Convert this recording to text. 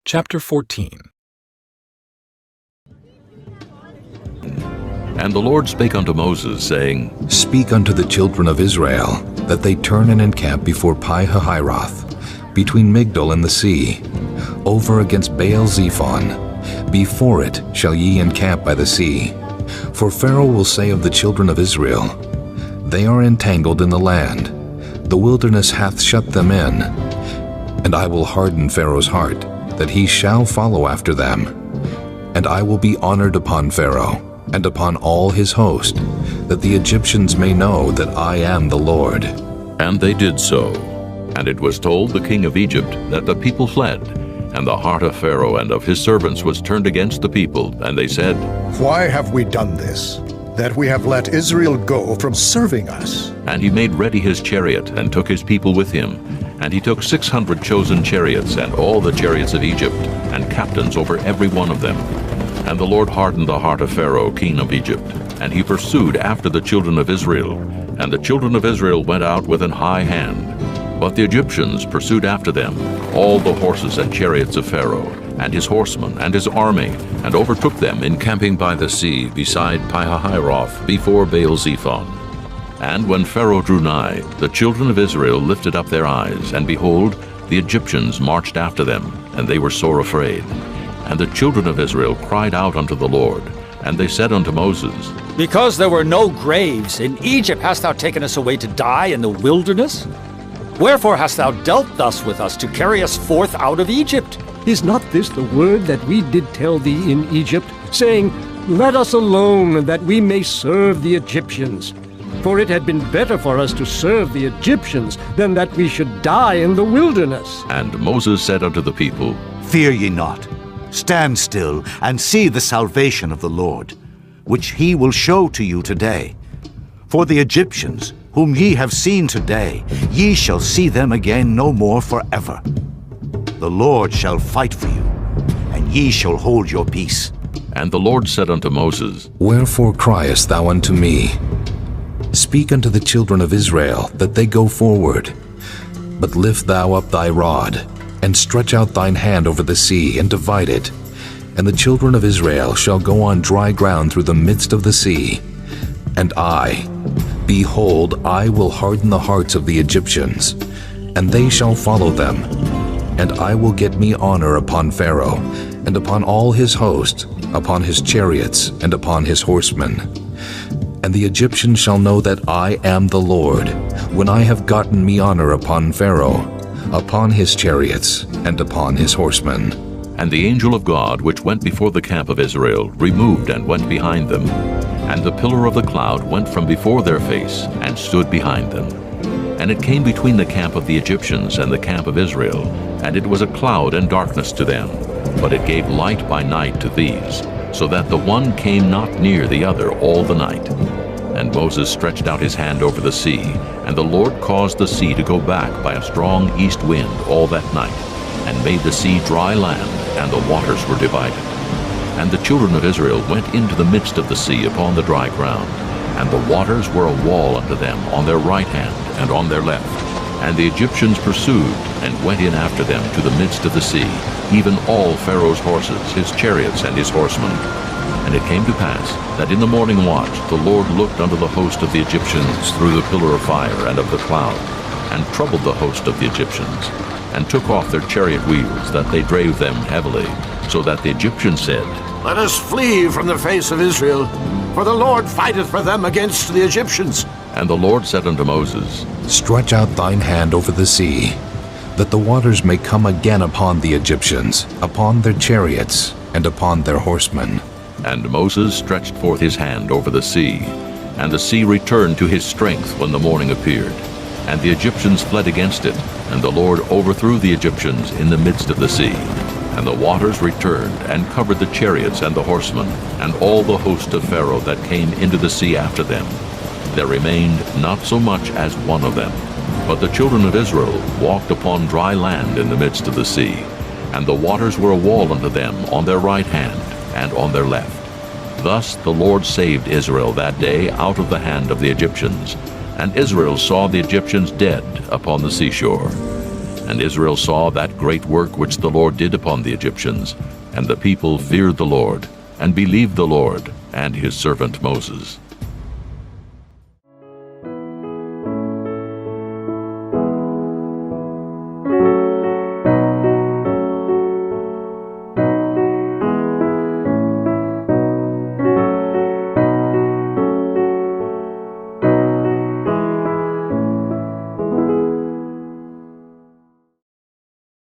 Chapter 14. And the Lord spake unto Moses, saying, Speak unto the children of Israel, that they turn and encamp before Pi-hahiroth, between Migdol and the sea, over against Baal-zephon. Before it shall ye encamp by the sea. For Pharaoh will say of the children of Israel, They are entangled in the land, the wilderness hath shut them in. And I will harden Pharaoh's heart, that he shall follow after them. And I will be honored upon Pharaoh, and upon all his host, that the Egyptians may know that I am the Lord. And they did so. And it was told the king of Egypt that the people fled, and the heart of Pharaoh and of his servants was turned against the people, and they said, Why have we done this, that we have let Israel go from serving us? And he made ready his chariot, and took his people with him. And he took 600 chosen chariots, and all the chariots of Egypt, and captains over every one of them. And the Lord hardened the heart of Pharaoh, king of Egypt, and he pursued after the children of Israel. And the children of Israel went out with an high hand. But the Egyptians pursued after them, all the horses and chariots of Pharaoh, and his horsemen, and his army, and overtook them encamping by the sea beside Pi-hahiroth, before Baal-zephon. And when Pharaoh drew nigh, the children of Israel lifted up their eyes, and behold, the Egyptians marched after them, and they were sore afraid. And the children of Israel cried out unto the Lord, and they said unto Moses, Because there were no graves in Egypt hast thou taken us away to die in the wilderness? Wherefore hast thou dealt thus with us to carry us forth out of Egypt? Is not this the word that we did tell thee in Egypt, saying, Let us alone, that we may serve the Egyptians? For it had been better for us to serve the Egyptians than that we should die in the wilderness. And Moses said unto the people, Fear ye not. Stand still, and see the salvation of the Lord, which he will show to you today. For the Egyptians, whom ye have seen today, ye shall see them again no more forever. The Lord shall fight for you, and ye shall hold your peace. And the Lord said unto Moses, Wherefore criest thou unto me? Speak unto the children of Israel, that they go forward. But lift thou up thy rod, and stretch out thine hand over the sea, and divide it. And the children of Israel shall go on dry ground through the midst of the sea. And I, behold, I will harden the hearts of the Egyptians, and they shall follow them. And I will get me honor upon Pharaoh, and upon all his host, upon his chariots, and upon his horsemen. And the Egyptians shall know that I am the Lord, when I have gotten me honor upon Pharaoh, upon his chariots, and upon his horsemen. And the angel of God, which went before the camp of Israel, removed and went behind them. And the pillar of the cloud went from before their face, and stood behind them. And it came between the camp of the Egyptians and the camp of Israel, and it was a cloud and darkness to them. But it gave light by night to these, so that the one came not near the other all the night. And Moses stretched out his hand over the sea, and the Lord caused the sea to go back by a strong east wind all that night, and made the sea dry land, and the waters were divided. And the children of Israel went into the midst of the sea upon the dry ground, and the waters were a wall unto them on their right hand and on their left. And the Egyptians pursued, and went in after them to the midst of the sea, even all Pharaoh's horses, his chariots, and his horsemen. And it came to pass that in the morning watch the Lord looked unto the host of the Egyptians through the pillar of fire and of the cloud, and troubled the host of the Egyptians, and took off their chariot wheels, that they drave them heavily, so that the Egyptians said, Let us flee from the face of Israel, for the Lord fighteth for them against the Egyptians. And the Lord said unto Moses, Stretch out thine hand over the sea, that the waters may come again upon the Egyptians, upon their chariots, and upon their horsemen. And Moses stretched forth his hand over the sea, and the sea returned to his strength when the morning appeared. And the Egyptians fled against it, and the Lord overthrew the Egyptians in the midst of the sea. And the waters returned, and covered the chariots and the horsemen, and all the host of Pharaoh that came into the sea after them. There remained not so much as one of them. But the children of Israel walked upon dry land in the midst of the sea, and the waters were a wall unto them on their right hand and on their left. Thus the Lord saved Israel that day out of the hand of the Egyptians, and Israel saw the Egyptians dead upon the seashore. And Israel saw that great work which the Lord did upon the Egyptians, and the people feared the Lord, and believed the Lord and his servant Moses.